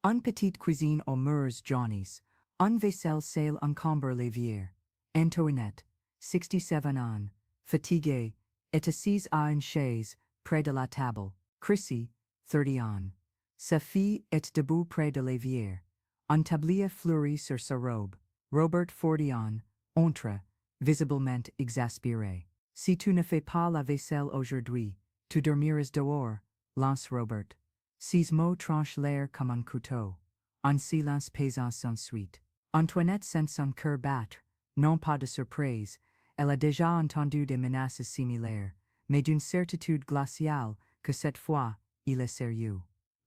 Une petite cuisine aux mœurs Johnny's. Un vaisselle sale encombre l'évier. Antoinette, 67 ans, fatiguée, est assise à une chaise, près de la table. Chrissy, 30 ans. Sa fille est debout près de l'évier. Un tablier fleurit sur sa robe. Robert, 40 ans, entre, visiblement exaspéré. Si tu ne fais pas la vaisselle aujourd'hui, tu dormiras dehors, lance Robert. Ces mots tranchent l'air comme un couteau. Un silence pesant s'ensuit. Antoinette sent son cœur battre, non pas de surprise, elle a déjà entendu des menaces similaires, mais d'une certitude glaciale que cette fois, il est sérieux.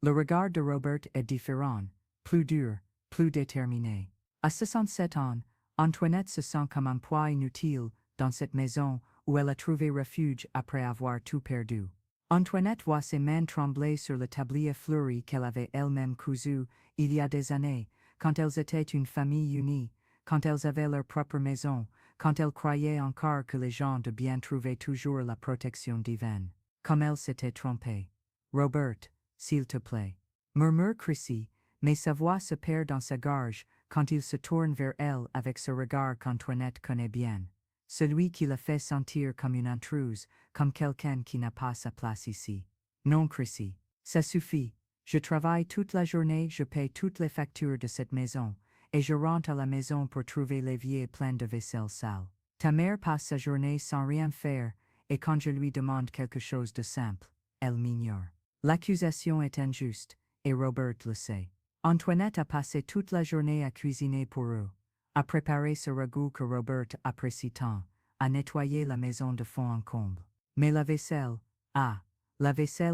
Le regard de Robert est différent, plus dur, plus déterminé. À 67 ans, Antoinette se sent comme un poids inutile dans cette maison où elle a trouvé refuge après avoir tout perdu. Antoinette voit ses mains trembler sur le tablier fleuri qu'elle avait elle-même cousu il y a des années, quand elles étaient une famille unie, quand elles avaient leur propre maison, quand elles croyaient encore que les gens de bien trouvaient toujours la protection divine. Comme elle s'était trompée. Robert, s'il te plaît, murmure Chrissy, mais sa voix se perd dans sa gorge quand il se tourne vers elle avec ce regard qu'Antoinette connaît bien. Celui qui la fait sentir comme une intruse, comme quelqu'un qui n'a pas sa place ici. Non, Chrissy, ça suffit. Je travaille toute la journée, je paye toutes les factures de cette maison, et je rentre à la maison pour trouver l'évier plein de vaisselle sale. Ta mère passe sa journée sans rien faire, et quand je lui demande quelque chose de simple, elle m'ignore. L'accusation est injuste, et Robert le sait. Antoinette a passé toute la journée à cuisiner pour eux, à préparer ce ragoût que Robert apprécie tant, à nettoyer la maison de fond en comble. Mais la vaisselle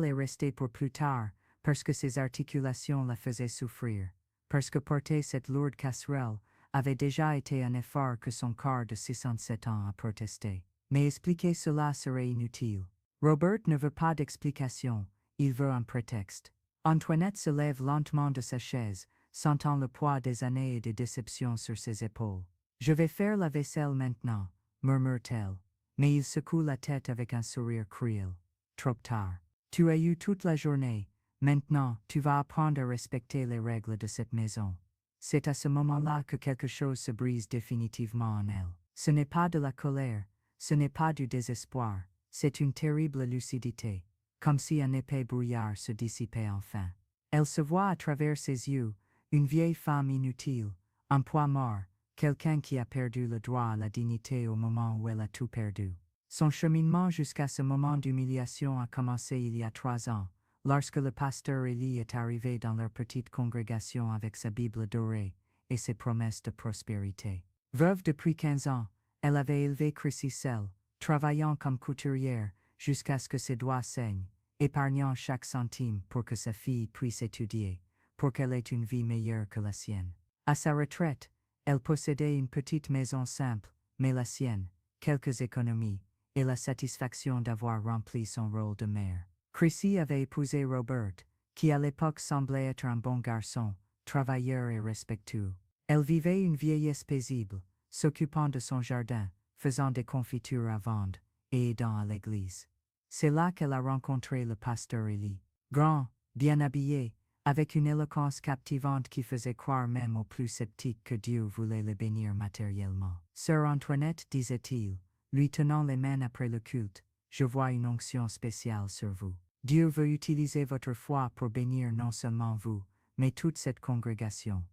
est restée pour plus tard, parce que ses articulations la faisaient souffrir, parce que porter cette lourde casserole avait déjà été un effort que son corps de 67 ans a protesté. Mais expliquer cela serait inutile. Robert ne veut pas d'explication, il veut un prétexte. Antoinette se lève lentement de sa chaise, sentant le poids des années et des déceptions sur ses épaules. Je vais faire la vaisselle maintenant, murmure-t-elle, mais il secoue la tête avec un sourire cruel. Trop tard. Tu as eu toute la journée, maintenant tu vas apprendre à respecter les règles de cette maison. C'est à ce moment-là que quelque chose se brise définitivement en elle. Ce n'est pas de la colère, ce n'est pas du désespoir, c'est une terrible lucidité, comme si un épais brouillard se dissipait enfin. Elle se voit à travers ses yeux, une vieille femme inutile, un poids mort, quelqu'un qui a perdu le droit à la dignité au moment où elle a tout perdu. Son cheminement jusqu'à ce moment d'humiliation a commencé il y a 3 ans, lorsque le pasteur Élie est arrivé dans leur petite congrégation avec sa Bible dorée et ses promesses de prospérité. Veuve depuis 15 ans, elle avait élevé Chrissy seule, travaillant comme couturière jusqu'à ce que ses doigts saignent, épargnant chaque centime pour que sa fille puisse étudier, pour qu'elle ait une vie meilleure que la sienne. À sa retraite, elle possédait une petite maison simple, mais la sienne, quelques économies, et la satisfaction d'avoir rempli son rôle de mère. Chrissy avait épousé Robert, qui à l'époque semblait être un bon garçon, travailleur et respectueux. Elle vivait une vieillesse paisible, s'occupant de son jardin, faisant des confitures à vendre, et aidant à l'église. C'est là qu'elle a rencontré le pasteur Élie. Grand, bien habillé, avec une éloquence captivante qui faisait croire même aux plus sceptiques que Dieu voulait le bénir matériellement. Sœur Antoinette, disait-il, lui tenant les mains après le culte, je vois une onction spéciale sur vous. Dieu veut utiliser votre foi pour bénir non seulement vous, mais toute cette congrégation.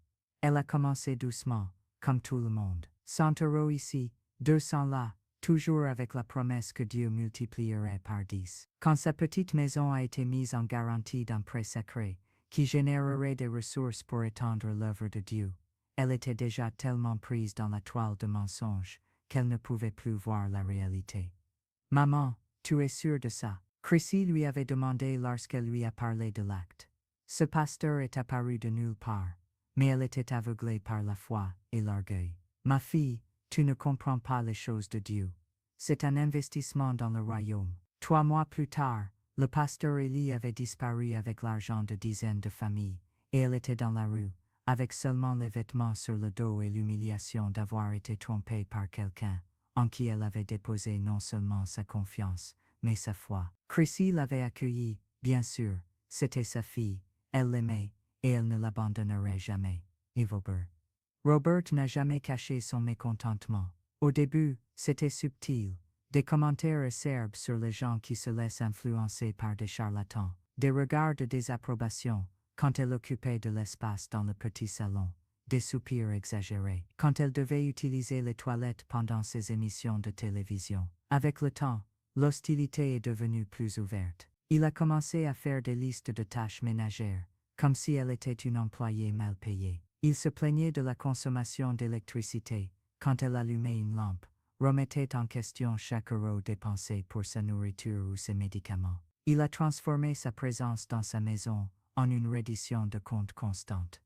Elle a commencé doucement, comme tout le monde. 100 € ici, 200 là, toujours avec la promesse que Dieu multiplierait par 10. Quand sa petite maison a été mise en garantie d'un prêt sacré, qui générerait des ressources pour étendre l'œuvre de Dieu, elle était déjà tellement prise dans la toile de mensonges qu'elle ne pouvait plus voir la réalité. Maman, tu es sûre de ça? Chrissy lui avait demandé lorsqu'elle lui a parlé de l'acte. Ce pasteur est apparu de nulle part, mais elle était aveuglée par la foi et l'orgueil. Ma fille, tu ne comprends pas les choses de Dieu. C'est un investissement dans le royaume. 3 mois plus tard, le pasteur Élie avait disparu avec l'argent de dizaines de familles, et elle était dans la rue, avec seulement les vêtements sur le dos et l'humiliation d'avoir été trompée par quelqu'un, en qui elle avait déposé non seulement sa confiance, mais sa foi. Chrissy l'avait accueillie, bien sûr, c'était sa fille, elle l'aimait, et elle ne l'abandonnerait jamais. Et Robert. Robert n'a jamais caché son mécontentement. Au début, c'était subtil. Des commentaires acerbes sur les gens qui se laissent influencer par des charlatans. Des regards de désapprobation quand elle occupait de l'espace dans le petit salon. Des soupirs exagérés quand elle devait utiliser les toilettes pendant ses émissions de télévision. Avec le temps, l'hostilité est devenue plus ouverte. Il a commencé à faire des listes de tâches ménagères, comme si elle était une employée mal payée. Il se plaignait de la consommation d'électricité quand elle allumait une lampe, remettait en question chaque euro dépensé pour sa nourriture ou ses médicaments. Il a transformé sa présence dans sa maison en une reddition de comptes constante.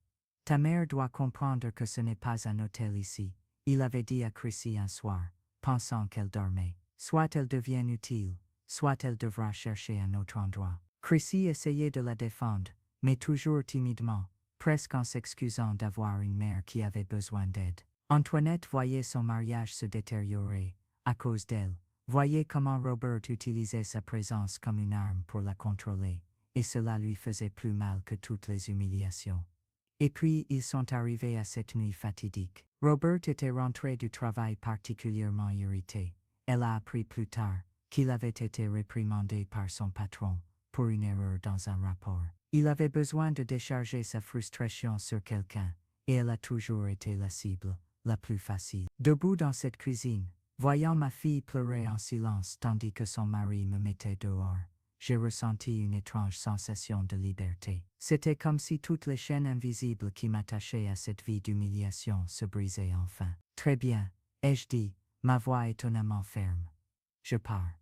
Ta mère doit comprendre que ce n'est pas un hôtel ici, il avait dit à Chrissy un soir, pensant qu'elle dormait. Soit elle devient utile, soit elle devra chercher un autre endroit. Chrissy essayait de la défendre, mais toujours timidement, presque en s'excusant d'avoir une mère qui avait besoin d'aide. Antoinette voyait son mariage se détériorer, à cause d'elle, voyait comment Robert utilisait sa présence comme une arme pour la contrôler, et cela lui faisait plus mal que toutes les humiliations. Et puis ils sont arrivés à cette nuit fatidique. Robert était rentré du travail particulièrement irrité. Elle a appris plus tard qu'il avait été réprimandé par son patron pour une erreur dans un rapport. Il avait besoin de décharger sa frustration sur quelqu'un, et elle a toujours été la cible, la plus facile. Debout dans cette cuisine, voyant ma fille pleurer en silence tandis que son mari me mettait dehors, j'ai ressenti une étrange sensation de liberté. C'était comme si toutes les chaînes invisibles qui m'attachaient à cette vie d'humiliation se brisaient enfin. Très bien, ai-je dit, ma voix étonnamment ferme. Je pars.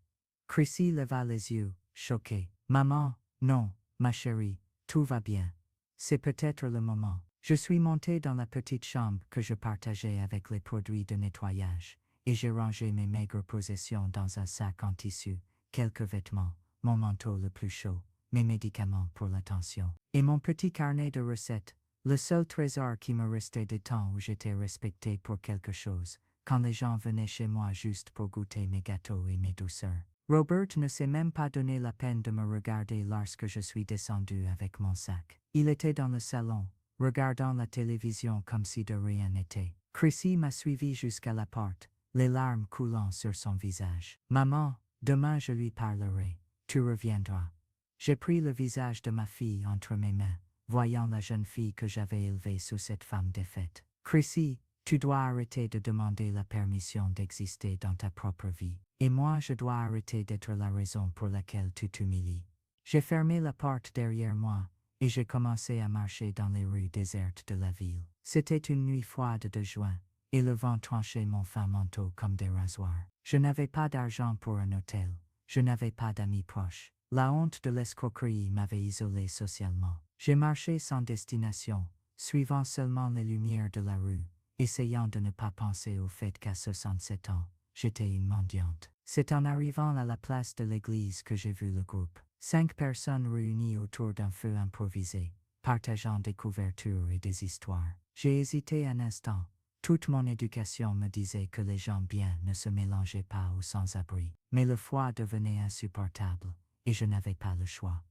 Chrissy leva les yeux, choquée. Maman, non, ma chérie, tout va bien. C'est peut-être le moment. Je suis montée dans la petite chambre que je partageais avec les produits de nettoyage, et j'ai rangé mes maigres possessions dans un sac en tissu, quelques vêtements, mon manteau le plus chaud, mes médicaments pour la tension, et mon petit carnet de recettes, le seul trésor qui me restait des temps où j'étais respectée pour quelque chose, quand les gens venaient chez moi juste pour goûter mes gâteaux et mes douceurs. Robert ne s'est même pas donné la peine de me regarder lorsque je suis descendue avec mon sac. Il était dans le salon, regardant la télévision comme si de rien n'était. Chrissy m'a suivi jusqu'à la porte, les larmes coulant sur son visage. Maman, demain je lui parlerai. Tu reviendras. J'ai pris le visage de ma fille entre mes mains, voyant la jeune fille que j'avais élevée sous cette femme défaite. Chrissy, tu dois arrêter de demander la permission d'exister dans ta propre vie. Et moi je dois arrêter d'être la raison pour laquelle tu t'humilies. J'ai fermé la porte derrière moi, et j'ai commencé à marcher dans les rues désertes de la ville. C'était une nuit froide de juin, et le vent tranchait mon fin manteau comme des rasoirs. Je n'avais pas d'argent pour un hôtel, je n'avais pas d'amis proches. La honte de l'escroquerie m'avait isolé socialement. J'ai marché sans destination, suivant seulement les lumières de la rue, essayant de ne pas penser au fait qu'à 67 ans, j'étais une mendiante. C'est en arrivant à la place de l'église que j'ai vu le groupe. 5 personnes réunies autour d'un feu improvisé, partageant des couvertures et des histoires. J'ai hésité un instant. Toute mon éducation me disait que les gens bien ne se mélangeaient pas aux sans-abri. Mais le froid devenait insupportable, et je n'avais pas le choix.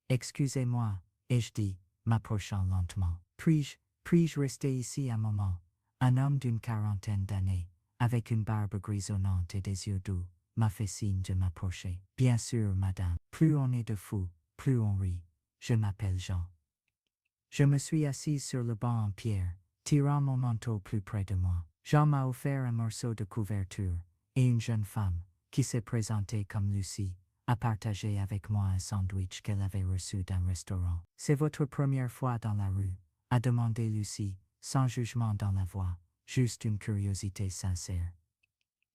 Excusez-moi, ai-je dit, m'approchant lentement. Puis-je rester ici un moment? Un homme d'une quarantaine d'années, avec une barbe grisonnante et des yeux doux, m'a fait signe de m'approcher. Bien sûr, madame. Plus on est de fous, plus on rit. Je m'appelle Jean. Je me suis assise sur le banc en pierre, tirant mon manteau plus près de moi. Jean m'a offert un morceau de couverture, et une jeune femme, qui s'est présentée comme Lucie, a partagé avec moi un sandwich qu'elle avait reçu d'un restaurant. C'est votre première fois dans la rue, a demandé Lucie, sans jugement dans la voix, juste une curiosité sincère.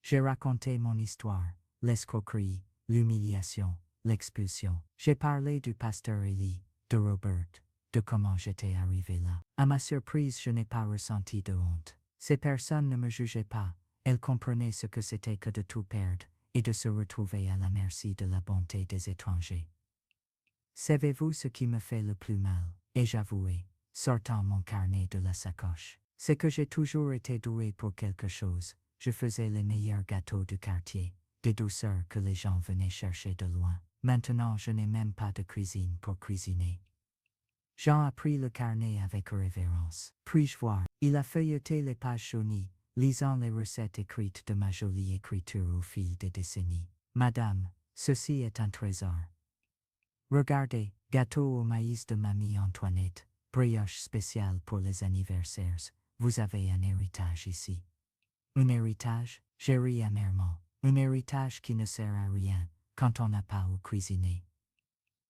J'ai raconté mon histoire, l'escroquerie, l'humiliation, l'expulsion. J'ai parlé du pasteur Élie, de Robert, de comment j'étais arrivé là. À ma surprise, je n'ai pas ressenti de honte. Ces personnes ne me jugeaient pas, elles comprenaient ce que c'était que de tout perdre et de se retrouver à la merci de la bonté des étrangers. Savez-vous ce qui me fait le plus mal? Ai-je avoué, sortant mon carnet de la sacoche. C'est que j'ai toujours été doué pour quelque chose. Je faisais les meilleurs gâteaux du quartier, des douceurs que les gens venaient chercher de loin. Maintenant, je n'ai même pas de cuisine pour cuisiner. Jean a pris le carnet avec révérence. Puis-je voir? Il a feuilleté les pages jaunies, lisant les recettes écrites de ma jolie écriture au fil des décennies. Madame, ceci est un trésor. Regardez, gâteau au maïs de mamie Antoinette, brioche spéciale pour les anniversaires. Vous avez un héritage ici. Un héritage? J'ai ri amèrement. Un héritage qui ne sert à rien, quand on n'a pas où cuisiner.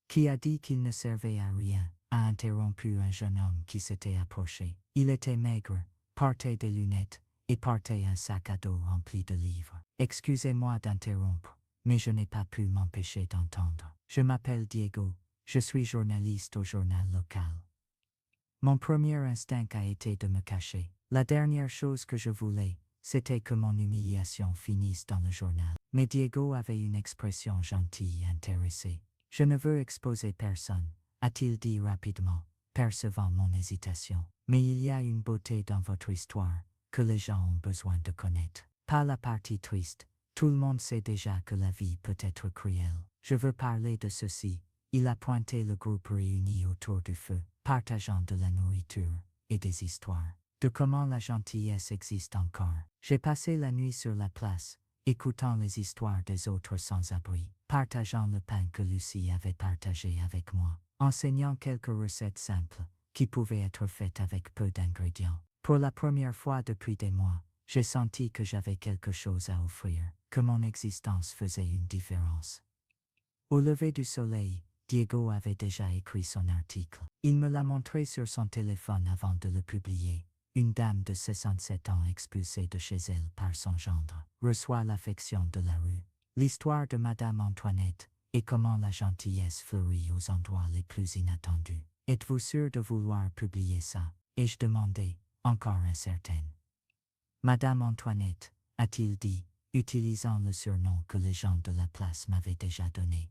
Qui a dit qu'il ne servait à rien? A interrompu un jeune homme qui s'était approché. Il était maigre, portait des lunettes, et portait un sac à dos rempli de livres. Excusez-moi d'interrompre, mais je n'ai pas pu m'empêcher d'entendre. Je m'appelle Diego, je suis journaliste au journal local. Mon premier instinct a été de me cacher. La dernière chose que je voulais, c'était que mon humiliation finisse dans le journal. Mais Diego avait une expression gentille et intéressée. Je ne veux exposer personne, a-t-il dit rapidement, percevant mon hésitation. Mais il y a une beauté dans votre histoire, que les gens ont besoin de connaître. Pas la partie triste, tout le monde sait déjà que la vie peut être cruelle. Je veux parler de ceci. Il a pointé le groupe réuni autour du feu, partageant de la nourriture et des histoires. De comment la gentillesse existe encore. J'ai passé la nuit sur la place, écoutant les histoires des autres sans-abri, partageant le pain que Lucie avait partagé avec moi, enseignant quelques recettes simples, qui pouvaient être faites avec peu d'ingrédients. Pour la première fois depuis des mois, j'ai senti que j'avais quelque chose à offrir, que mon existence faisait une différence. Au lever du soleil, Diego avait déjà écrit son article. Il me l'a montré sur son téléphone avant de le publier. Une dame de 67 ans expulsée de chez elle par son gendre reçoit l'affection de la rue. L'histoire de Madame Antoinette et comment la gentillesse fleurit aux endroits les plus inattendus. Êtes-vous sûr de vouloir publier ça? Ai-je demandé, encore incertaine. Madame Antoinette, a-t-il dit, utilisant le surnom que les gens de la place m'avaient déjà donné.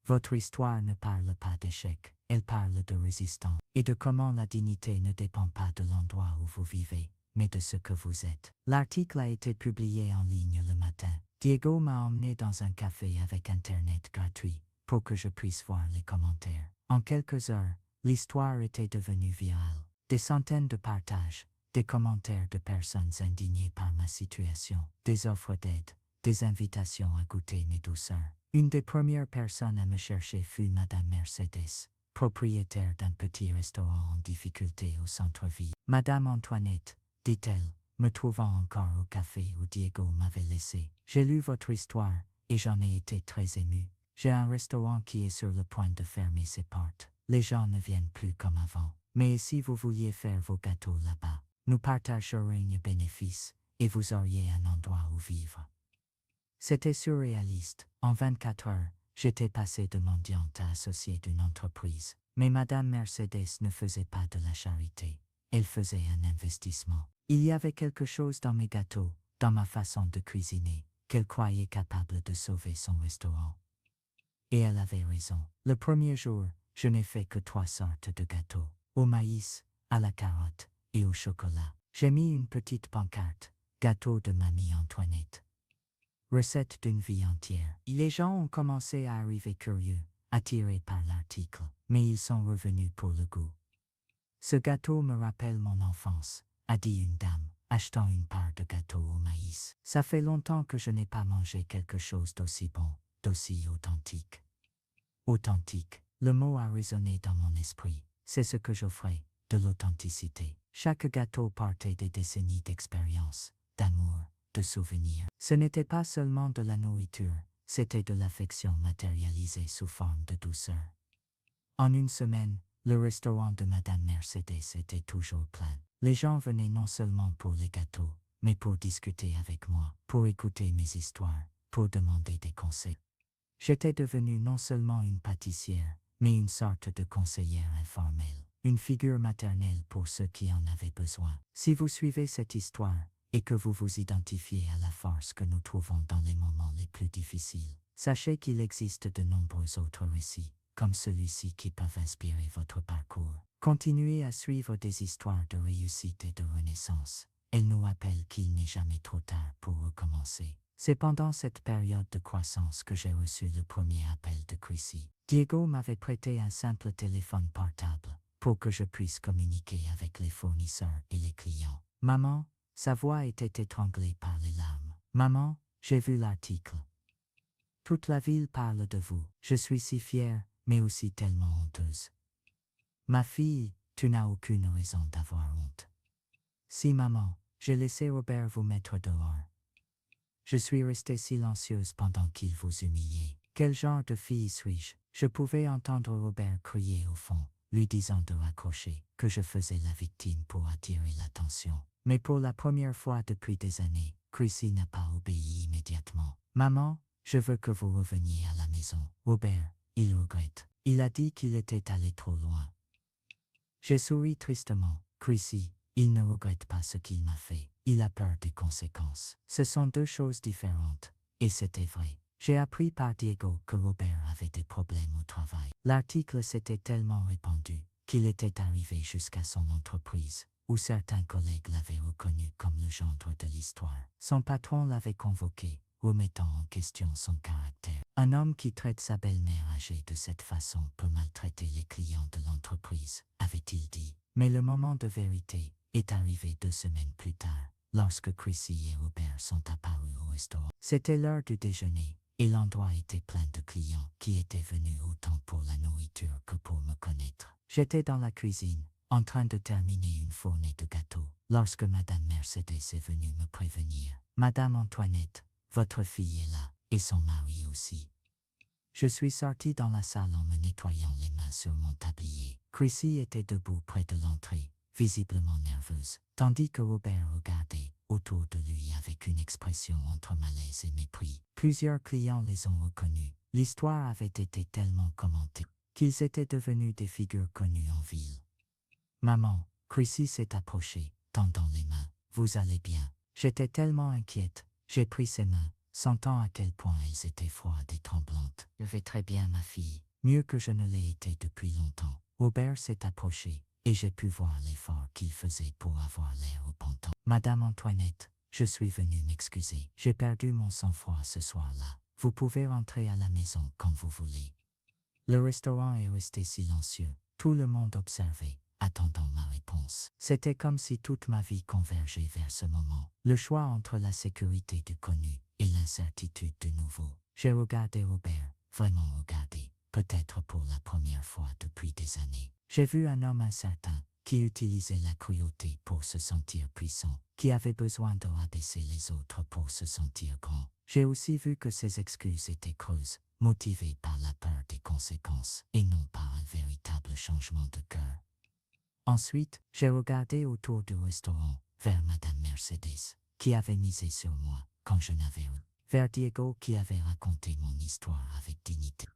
Votre histoire ne parle pas d'échec, elle parle de résistance et de comment la dignité ne dépend pas de l'endroit où vous vivez, mais de ce que vous êtes. L'article a été publié en ligne le matin. Diego m'a emmené dans un café avec Internet gratuit pour que je puisse voir les commentaires. En quelques heures, l'histoire était devenue virale. Des centaines de partages, des commentaires de personnes indignées par ma situation, des offres d'aide, des invitations à goûter mes douceurs. Une des premières personnes à me chercher fut Madame Mercedes, propriétaire d'un petit restaurant en difficulté au centre-ville. Madame Antoinette, dit-elle, me trouvant encore au café où Diego m'avait laissé. J'ai lu votre histoire, et j'en ai été très ému. J'ai un restaurant qui est sur le point de fermer ses portes. Les gens ne viennent plus comme avant. Mais si vous vouliez faire vos gâteaux là-bas, nous partagerions les bénéfices, et vous auriez un endroit où vivre. C'était surréaliste. En 24 heures, j'étais passé de mendiante à associée d'une entreprise. Mais Madame Mercedes ne faisait pas de la charité. Elle faisait un investissement. Il y avait quelque chose dans mes gâteaux, dans ma façon de cuisiner, qu'elle croyait capable de sauver son restaurant. Et elle avait raison. Le premier jour, je n'ai fait que 3 sortes de gâteaux. Au maïs, à la carotte et au chocolat. J'ai mis une petite pancarte. Gâteau de mamie Antoinette. Recette d'une vie entière. Les gens ont commencé à arriver curieux, attirés par l'article, mais ils sont revenus pour le goût. Ce gâteau me rappelle mon enfance, a dit une dame, achetant une part de gâteau au maïs. Ça fait longtemps que je n'ai pas mangé quelque chose d'aussi bon, d'aussi authentique. Authentique, le mot a résonné dans mon esprit. C'est ce que j'offrais, de l'authenticité. Chaque gâteau portait des décennies d'expérience, d'amour, de souvenirs. Ce n'était pas seulement de la nourriture, c'était de l'affection matérialisée sous forme de douceur. En une semaine, le restaurant de Madame Mercedes était toujours plein. Les gens venaient non seulement pour les gâteaux, mais pour discuter avec moi, pour écouter mes histoires, pour demander des conseils. J'étais devenue non seulement une pâtissière, mais une sorte de conseillère informelle, une figure maternelle pour ceux qui en avaient besoin. Si vous suivez cette histoire, et que vous vous identifiez à la force que nous trouvons dans les moments les plus difficiles, sachez qu'il existe de nombreux autres récits, comme celui-ci qui peuvent inspirer votre parcours. Continuez à suivre des histoires de réussite et de renaissance. Elle nous rappelle qu'il n'est jamais trop tard pour recommencer. C'est pendant cette période de croissance que j'ai reçu le premier appel de Chrissy. Diego m'avait prêté un simple téléphone portable pour que je puisse communiquer avec les fournisseurs et les clients. Maman, sa voix était étranglée par les larmes. Maman, j'ai vu l'article. Toute la ville parle de vous. Je suis si fière, mais aussi tellement honteuse. Ma fille, tu n'as aucune raison d'avoir honte. Si maman, j'ai laissé Robert vous mettre dehors. Je suis restée silencieuse pendant qu'il vous humiliait. Quel genre de fille suis-je? Je pouvais entendre Robert crier au fond, lui disant de raccrocher, que je faisais la victime pour attirer l'attention. Mais pour la première fois depuis des années, Chrissy n'a pas obéi immédiatement. Maman, je veux que vous reveniez à la maison. Robert, il regrette. Il a dit qu'il était allé trop loin. J'ai souri tristement. Chrissy, il ne regrette pas ce qu'il m'a fait. Il a peur des conséquences. Ce sont deux choses différentes. Et c'était vrai. J'ai appris par Diego que Robert avait des problèmes au travail. L'article s'était tellement répandu qu'il était arrivé jusqu'à son entreprise, où certains collègues l'avaient reconnu comme le gendre de l'histoire. Son patron l'avait convoqué, remettant en question son caractère. Un homme qui traite sa belle-mère âgée de cette façon peut maltraiter les clients de l'entreprise, avait-il dit. Mais le moment de vérité est arrivé 2 semaines plus tard, lorsque Chrissy et Robert sont apparus au restaurant. C'était l'heure du déjeuner, et l'endroit était plein de clients qui étaient venus autant pour la nourriture que pour me connaître. J'étais dans la cuisine, en train de terminer une fournée de gâteaux, lorsque Madame Mercedes est venue me prévenir. Madame Antoinette, votre fille est là, et son mari aussi. Je suis sorti dans la salle en me nettoyant les mains sur mon tablier. Chrissy était debout près de l'entrée, visiblement nerveuse, tandis que Robert regardait autour de lui avec une expression entre malaise et mépris. Plusieurs clients les ont reconnus. L'histoire avait été tellement commentée qu'ils étaient devenus des figures connues en ville. Maman, Chrissy s'est approchée, tendant les mains. Vous allez bien? J'étais tellement inquiète. J'ai pris ses mains, sentant à quel point elles étaient froides et tremblantes. Je vais très bien, ma fille. Mieux que je ne l'ai été depuis longtemps. Robert s'est approché, et j'ai pu voir l'effort qu'il faisait pour avoir l'air repentant. Madame Antoinette, je suis venue m'excuser. J'ai perdu mon sang-froid ce soir-là. Vous pouvez rentrer à la maison quand vous voulez. Le restaurant est resté silencieux. Tout le monde observait, attendant ma réponse. C'était comme si toute ma vie convergeait vers ce moment. Le choix entre la sécurité du connu et l'incertitude du nouveau. J'ai regardé Robert, vraiment regardé, peut-être pour la première fois depuis des années. J'ai vu un homme incertain, qui utilisait la cruauté pour se sentir puissant, qui avait besoin de rabaisser les autres pour se sentir grand. J'ai aussi vu que ses excuses étaient creuses, motivées par la peur des conséquences, et non par un véritable changement de cœur. Ensuite, j'ai regardé autour du restaurant, vers Madame Mercedes, qui avait misé sur moi, quand je n'avais eu, vers Diego qui avait raconté mon histoire avec dignité,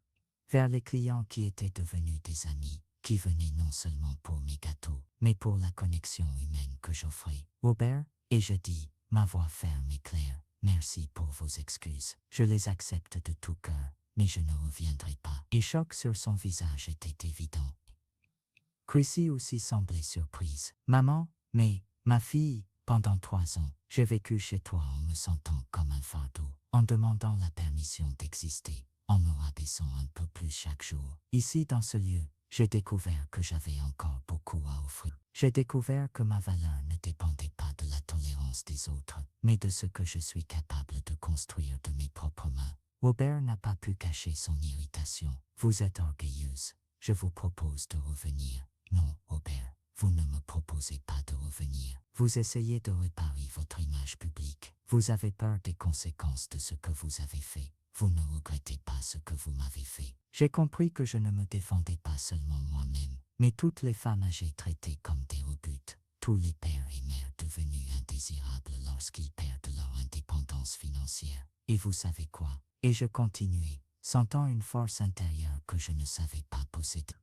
vers les clients qui étaient devenus des amis, qui venaient non seulement pour mes gâteaux, mais pour la connexion humaine que j'offrais. Robert, et je dis, ma voix ferme et claire, merci pour vos excuses. Je les accepte de tout cœur, mais je ne reviendrai pas. Et choc sur son visage était évident. Chrissy aussi semblait surprise. Maman, mais, ma fille, pendant 3 ans, j'ai vécu chez toi en me sentant comme un fardeau, en demandant la permission d'exister, en me rabaissant un peu plus chaque jour. Ici, dans ce lieu, j'ai découvert que j'avais encore beaucoup à offrir. J'ai découvert que ma valeur ne dépendait pas de la tolérance des autres, mais de ce que je suis capable de construire de mes propres mains. Robert n'a pas pu cacher son irritation. Vous êtes orgueilleuse. Je vous propose de revenir. Non, Robert, vous ne me proposez pas de revenir. Vous essayez de réparer votre image publique. Vous avez peur des conséquences de ce que vous avez fait. Vous ne regrettez pas ce que vous m'avez fait. J'ai compris que je ne me défendais pas seulement moi-même, mais toutes les femmes âgées traitées comme des rebutes, tous les pères et mères devenus indésirables lorsqu'ils perdent leur indépendance financière. Et vous savez quoi? Et je continuais, sentant une force intérieure que je ne savais pas posséder.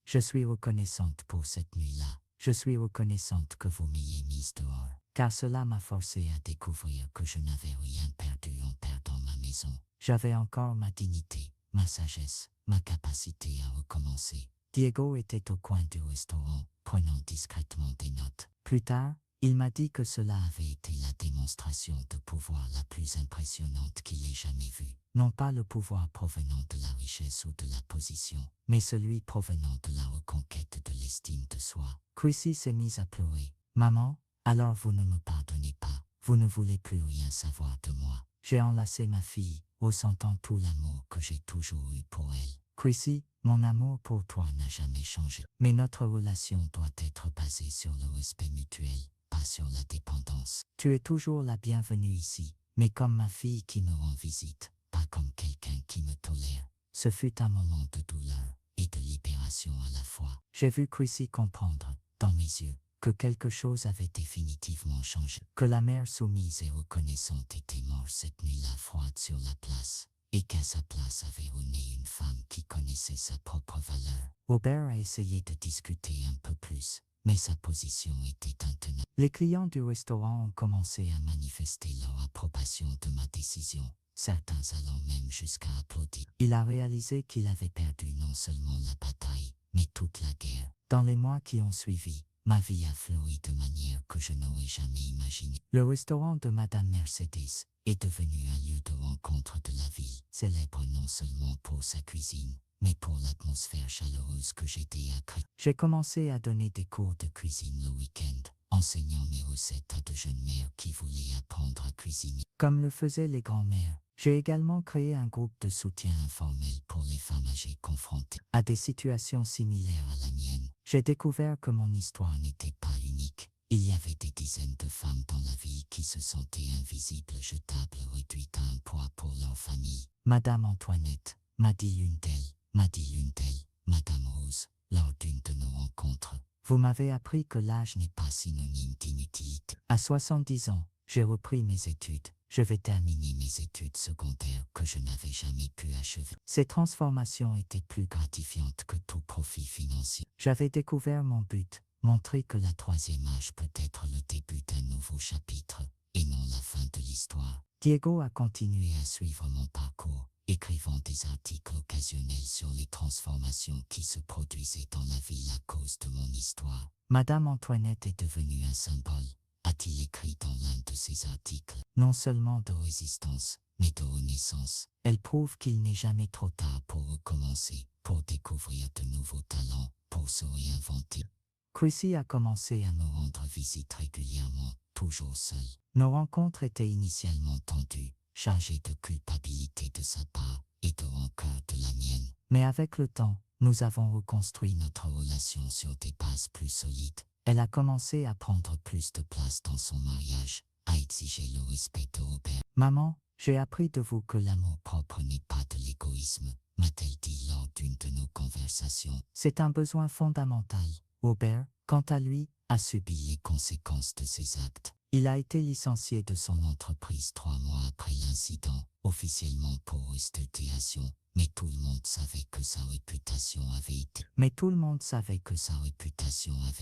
Je suis reconnaissante pour cette nuit-là. Je suis reconnaissante que vous m'ayez mise dehors, car cela m'a forcé à découvrir que je n'avais rien perdu en perdant ma maison. J'avais encore ma dignité, ma sagesse, ma capacité à recommencer. Diego était au coin du restaurant, prenant discrètement des notes. Plus tard, Il m'a dit que cela avait été la démonstration de pouvoir la plus impressionnante qu'il ait jamais vue. Non pas le pouvoir provenant de la richesse ou de la position, mais celui provenant de la reconquête de l'estime de soi. Chrissy s'est mise à pleurer. Maman, alors vous ne me pardonnez pas, vous ne voulez plus rien savoir de moi. J'ai enlacé ma fille, ressentant tout l'amour que j'ai toujours eu pour elle. Chrissy, mon amour pour toi n'a jamais changé. Mais notre relation doit être basée sur le respect mutuel, pas sur la dépendance. Tu es toujours la bienvenue ici, mais comme ma fille qui me rend visite, pas comme quelqu'un qui me tolère. Ce fut un moment de douleur et de libération à la fois. J'ai vu Chrissy comprendre, dans mes yeux, que quelque chose avait définitivement changé. Que la mère soumise et reconnaissante était morte cette nuit-là froide sur la place, et qu'à sa place avait rené une femme qui connaissait sa propre valeur. Robert a essayé de discuter un peu plus, mais sa position était intenable. Les clients du restaurant ont commencé à manifester leur approbation de ma décision, certains allant même jusqu'à applaudir. Il a réalisé qu'il avait perdu non seulement la bataille, mais toute la guerre. Dans les mois qui ont suivi, ma vie a fleuri de manière que je n'aurais jamais imaginé. Le restaurant de Madame Mercedes est devenu un lieu de rencontre de la ville, célèbre non seulement pour sa cuisine, mais pour l'atmosphère chaleureuse que j'étais à créer. J'ai commencé à donner des cours de cuisine le week-end, enseignant mes recettes à de jeunes mères qui voulaient apprendre à cuisiner. Comme le faisaient les grands-mères, j'ai également créé un groupe de soutien informel pour les femmes âgées confrontées à des situations similaires à la mienne. J'ai découvert que mon histoire n'était pas unique. Il y avait des dizaines de femmes dans la ville qui se sentaient invisibles, jetables, réduites à un poids pour leur famille. Madame Antoinette, m'a dit l'une d'elles, Madame Rose, lors d'une de nos rencontres. Vous m'avez appris que l'âge n'est pas synonyme d'inutilité. À 70 ans, j'ai repris mes études. Je vais terminer mes études secondaires que je n'avais jamais pu achever. Ces transformations étaient plus gratifiantes que tout profit financier. J'avais découvert mon but, montrer que la troisième âge peut être le début d'un nouveau chapitre, et non la fin de l'histoire. Diego a continué à suivre mon parcours, écrivant des articles occasionnels sur les transformations qui se produisaient dans la ville à cause de mon histoire. Madame Antoinette est devenue un symbole, a-t-il écrit dans l'un de ses articles, non seulement de résistance, mais de renaissance. Elle prouve qu'il n'est jamais trop tard pour recommencer, pour découvrir de nouveaux talents, pour se réinventer. Chrissy a commencé à me rendre visite régulièrement, toujours seule. Nos rencontres étaient initialement tendues, chargées de culpabilité de sa part et de rancœur de la mienne. Mais avec le temps, nous avons reconstruit notre relation sur des bases plus solides. Elle a commencé à prendre plus de place dans son mariage, à exiger le respect de Robert. Maman, j'ai appris de vous que l'amour propre n'est pas de l'égoïsme, m'a-t-elle dit lors d'une de nos conversations. C'est un besoin fondamental. Robert, quant à lui, a subi les conséquences de ses actes. Il a été licencié de son entreprise 3 mois après l'incident, officiellement pour restitution, mais tout le monde savait que sa réputation avait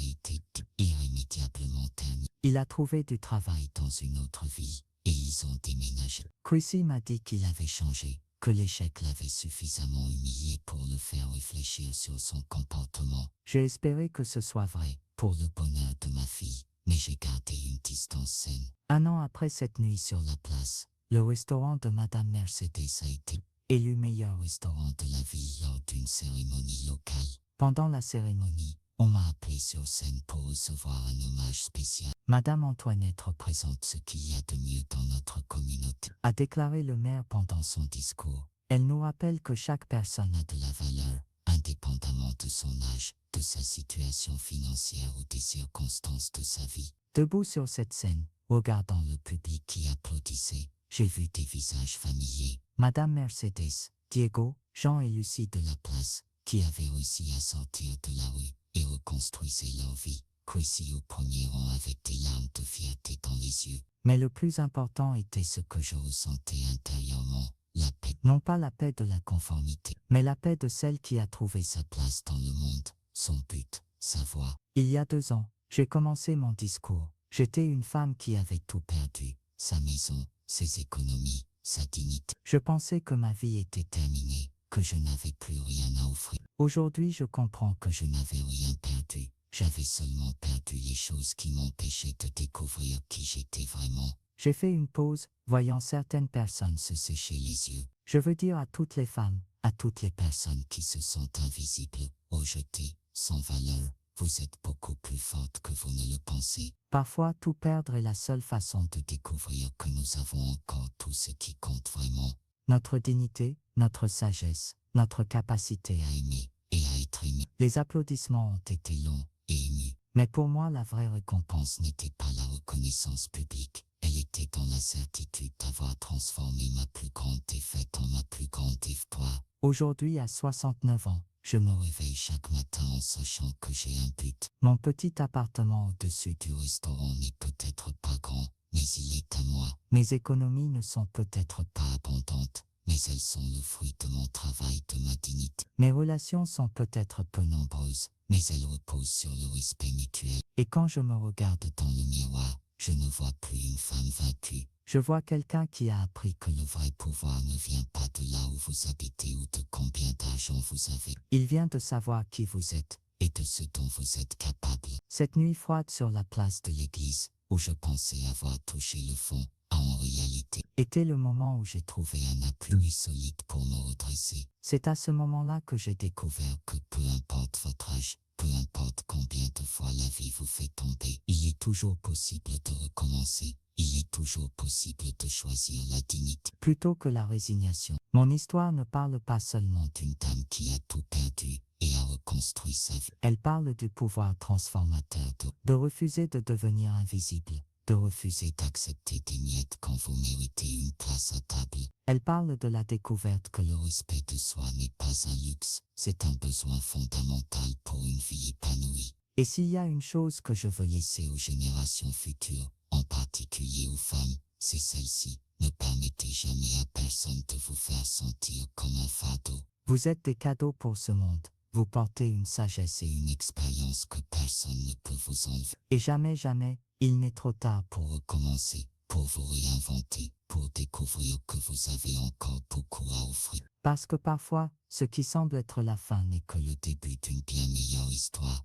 été irrémédiablement terminée. Il a trouvé du travail dans une autre ville, et ils ont déménagé. Chrissy m'a dit qu'il avait changé, que l'échec l'avait suffisamment humilié pour le faire réfléchir sur son comportement. J'ai espéré que ce soit vrai, pour le bonheur de ma fille, mais j'ai gardé une distance saine. Un an après cette nuit sur la place, le restaurant de Madame Mercedes a été élu meilleur restaurant de la ville lors d'une cérémonie locale. Pendant la cérémonie, on m'a appelé sur scène pour recevoir un hommage spécial. Madame Antoinette représente ce qu'il y a de mieux dans notre communauté, a déclaré le maire pendant son discours. Elle nous rappelle que chaque personne a de la valeur, indépendamment de son âge, de sa situation financière ou des circonstances de sa vie. Debout sur cette scène, regardant le public qui applaudissait, j'ai vu des visages familiers. Madame Mercedes, Diego, Jean et Lucie de la place, qui avaient réussi à sortir de la rue et reconstruisaient leur vie. Chrissy au premier rang avec des larmes de fierté dans les yeux. Mais le plus important était ce que je ressentais intérieurement, la paix. Non pas la paix de la conformité, mais la paix de celle qui a trouvé sa place dans le monde, son but, sa voie. Il y a 2 ans, j'ai commencé mon discours. J'étais une femme qui avait tout perdu, sa maison, ses économies, sa dignité. Je pensais que ma vie était terminée, que je n'avais plus rien à offrir. Aujourd'hui, je comprends que je n'avais rien perdu. J'avais seulement perdu les choses qui m'empêchaient de découvrir qui j'étais vraiment. J'ai fait une pause, voyant certaines personnes se sécher les yeux. Je veux dire à toutes les femmes, à toutes les personnes qui se sentent invisibles, rejetées, sans valeur, vous êtes beaucoup plus fortes que vous ne le pensez. Parfois, tout perdre est la seule façon de découvrir que nous avons encore tout ce qui compte vraiment. Notre dignité, notre sagesse, notre capacité à aimer et à être aimé. Les applaudissements ont été longs et émus. Mais pour moi, la vraie récompense n'était pas la reconnaissance publique. Elle était dans la certitude d'avoir transformé ma plus grande défaite en ma plus grande victoire. Aujourd'hui, à 69 ans, je me réveille chaque matin en sachant que j'ai un but. Mon petit appartement au-dessus du restaurant n'est peut-être pas grand, mais il est à moi. Mes économies ne sont peut-être pas abondantes, mais elles sont le fruit de mon travail, de ma dignité. Mes relations sont peut-être peu nombreuses, mais elles reposent sur le respect mutuel. Et quand je me regarde dans le miroir, je ne vois plus une femme vaincue. Je vois quelqu'un qui a appris que le vrai pouvoir ne vient pas de là où vous habitez ou de combien d'argent vous avez. Il vient de savoir qui vous êtes et de ce dont vous êtes capable. Cette nuit froide sur la place de l'église, où je pensais avoir touché le fond, a en réalité été le moment où j'ai trouvé un appui solide pour me redresser. C'est à ce moment-là que j'ai découvert que peu importe votre âge, peu importe combien de fois la vie vous fait tomber, il est toujours possible de recommencer. Il est toujours possible de choisir la dignité plutôt que la résignation. Mon histoire ne parle pas seulement d'une dame qui a tout perdu et a reconstruit sa vie. Elle parle du pouvoir transformateur de refuser de devenir invisible, de refuser d'accepter des miettes quand vous méritez une place à table. Elle parle de la découverte que le respect de soi n'est pas un luxe, c'est un besoin fondamental pour une vie épanouie. Et s'il y a une chose que je veux laisser aux générations futures, en particulier aux femmes, c'est celle-ci. Ne permettez jamais à personne de vous faire sentir comme un fardeau. Vous êtes des cadeaux pour ce monde. Vous portez une sagesse et une expérience que personne ne peut vous enlever. Et jamais, jamais, il n'est trop tard pour recommencer, pour vous réinventer, pour découvrir que vous avez encore beaucoup à offrir. Parce que parfois, ce qui semble être la fin n'est que le début d'une bien meilleure histoire.